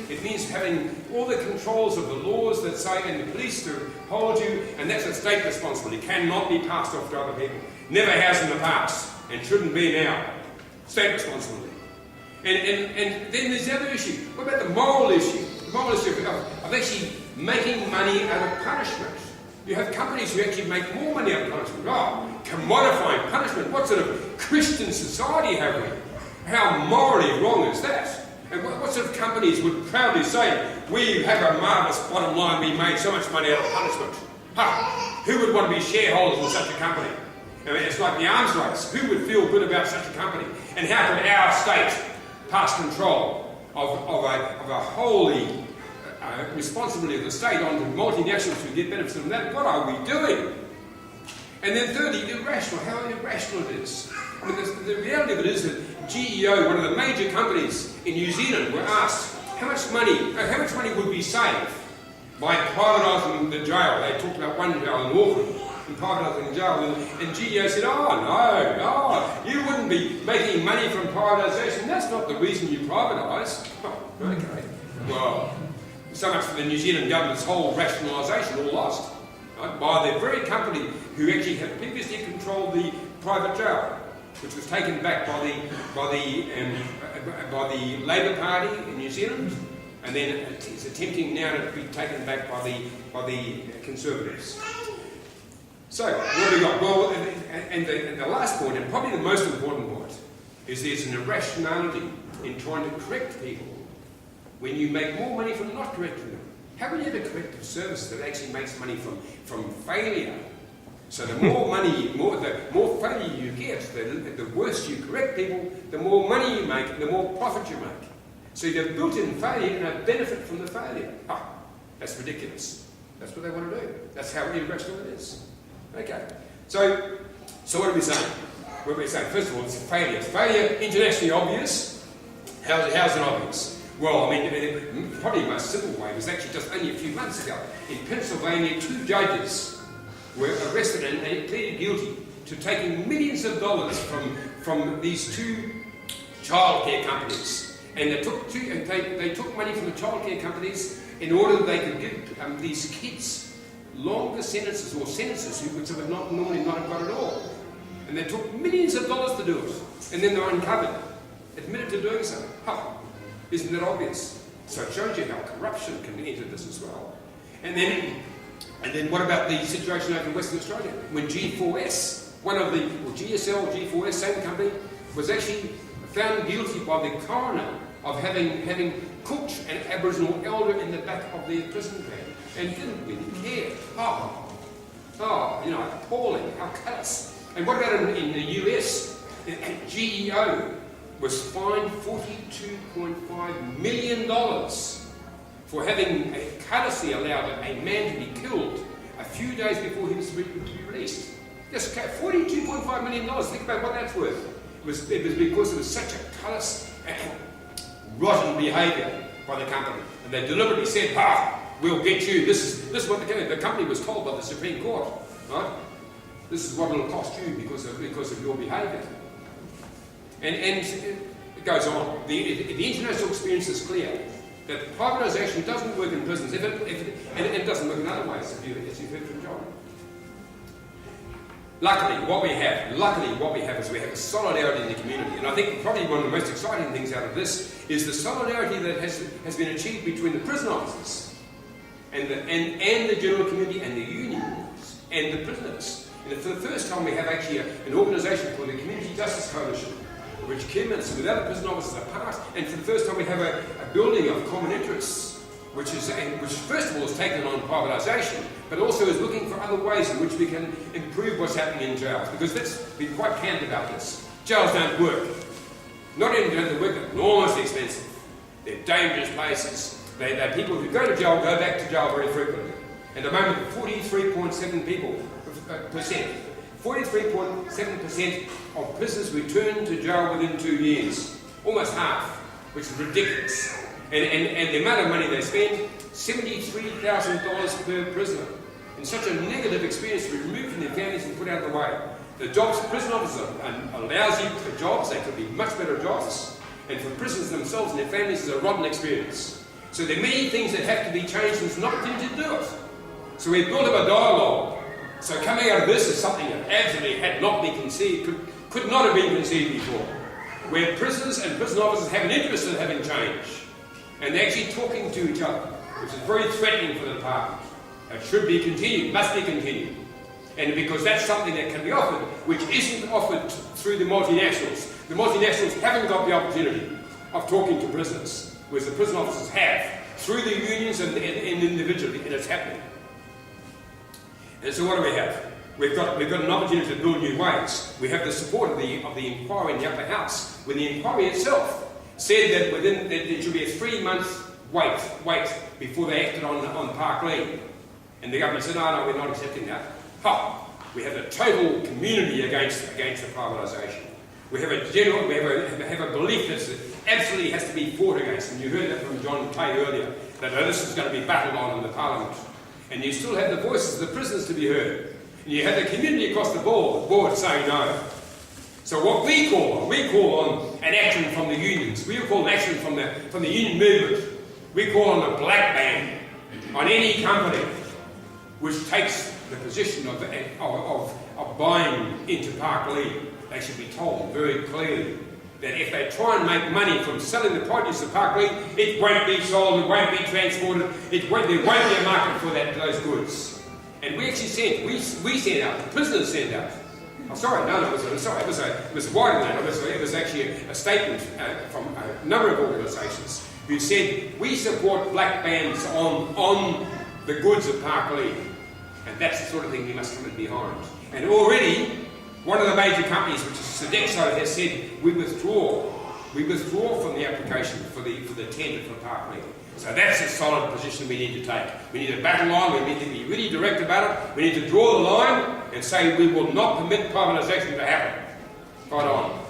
It means having all the controls of the laws that say, and the police to hold you, and that's a state responsibility. It cannot be passed off to other people. Never has in the past, and shouldn't be now. State responsibility. And then there's the other issue. What about the moral issue? The moral issue of actually making money out of punishment. You have companies who actually make more money out of punishment. Oh, commodifying punishment. What sort of Christian society have we? How morally wrong is that? And what sort of companies would proudly say, we have a marvellous bottom line, we made so much money out of punishment? Who would want to be shareholders in such a company? I mean, it's like the arms race. Who would feel good about such a company? And how could our state pass control of a wholly responsibility of the state on to multinationals who get benefits from that? What are we doing? And then thirdly, irrational. How irrational it is. I mean, the reality of it is that GEO, one of the major companies in New Zealand, were asked how much money would we save by privatising the jail. They talked about one jail in Auckland and privatising the jail, and GEO said, oh no, you wouldn't be making money from privatisation. That's not the reason you privatise. Oh, okay. Well, so much for the New Zealand government's whole rationalisation, all lost, right, by the very company who actually had previously controlled the private jail, which was taken back by the Labour Party in New Zealand, and then it's attempting now to be taken back by the Conservatives. So what have we got? Well, and the last point, and probably the most important point, is there's an irrationality in trying to correct people when you make more money from not correcting them. How can you have a corrective service that actually makes money from failure? So the more money, the more failure you get, the worse you correct people, the more money you make, the more profit you make. So you have built-in failure and a benefit from the failure. That's ridiculous. That's what they want to do. That's how irrational it is. Okay. So what are we saying? What are we saying? First of all, it's failure. Failure, internationally obvious. How's it obvious? Well, I mean, probably the most simple way was actually just only a few months ago. In Pennsylvania, 2 judges were arrested and they pleaded guilty to taking millions of dollars from these 2 childcare companies. And they took money from the childcare companies in order that they could give these kids longer sentences, or sentences which they would normally not have got at all. And they took millions of dollars to do it. And then they were uncovered, admitted to doing so. Isn't that obvious? So it shows you how corruption can enter this as well. And then what about the situation over in Western Australia? When G4S, GSL, G4S, same company, was actually found guilty by the coroner of having cooked an Aboriginal elder in the back of their prison van and didn't really care. Appalling, how callous. And what about in the US? GEO was fined $42.5 million for having callously allowed a man to be killed a few days before he was to be released. Just $42.5 million. Think about what that's worth. It was because it was such a callous and rotten behaviour by the company. And they deliberately said, we'll get you. This is what the company was told by the Supreme Court. Right? This is what it'll cost you because of your behaviour. And it goes on. The international experience is clear that privatisation doesn't work in prisons, and it doesn't work in other ways, as you've heard from John. Luckily, what we have is we have a solidarity in the community. And I think probably one of the most exciting things out of this is the solidarity that has been achieved between the prison officers and the general community and the unions and the prisoners. And for the first time we have actually an organisation called the Community Justice Coalition, which came in with other prison officers are part, and for the first time we have a building of common interests, which first of all is taken on privatisation, but also is looking for other ways in which we can improve what's happening in jails. Because let's be quite candid about this. Jails don't work. Not only don't they work, they're enormously expensive. They're dangerous places. They're people who go to jail, go back to jail very frequently. At the moment, 43.7% of prisoners return to jail within 2 years. Almost half, which is ridiculous. And the amount of money they spend, $73,000 per prisoner. And such a negative experience to be removed from their families and put out of the way. The jobs for prison officers are lousy jobs, they could be much better jobs. And for prisoners themselves and their families, it's a rotten experience. So there are many things that have to be changed, and there's an opportunity to do it. So we've built up a dialogue. So coming out of this is something that absolutely had not been conceived, could not have been conceived before, where prisoners and prison officers have an interest in having change, and they're actually talking to each other, which is very threatening for the department. It should be continued, must be continued. And because that's something that can be offered, which isn't offered through the multinationals. The multinationals haven't got the opportunity of talking to prisoners, whereas the prison officers have, through the unions and individually, and it's happening. And so what do we have? We've got an opportunity to build new ways. We have the support of the inquiry in the upper house, when the inquiry itself said that there should be a 3-month wait before they acted on Park Lane. And the government said, no, we're not accepting that. We have a total community against the privatisation. We have a belief that absolutely has to be fought against. And you heard that from John Kay earlier, that this is going to be battled on in the Parliament. And you still have the voices of the prisoners to be heard. And you have the community across the board saying no. So what we call on an action from the unions. We call an action from the union movement. We call on a black ban on any company which takes the position of buying into Park Lane. They should be told very clearly that if they try and make money from selling the produce of Park Lane, it won't be sold, it won't be transported, there won't be a market for those goods. And we actually we sent out, the prisoners sent out. It was wider than that. It was actually a statement from a number of organisations who said, we support black bans on the goods of Park Lane. And that's the sort of thing we must come in behind. And already, one of the major companies, which is Sodexo, has said, we withdraw from the application for the tender for Park Lane. So that's a solid position we need to take. We need to battle on, we need to be really direct about it, we need to draw the line and say we will not permit privatisation to happen. Fight on.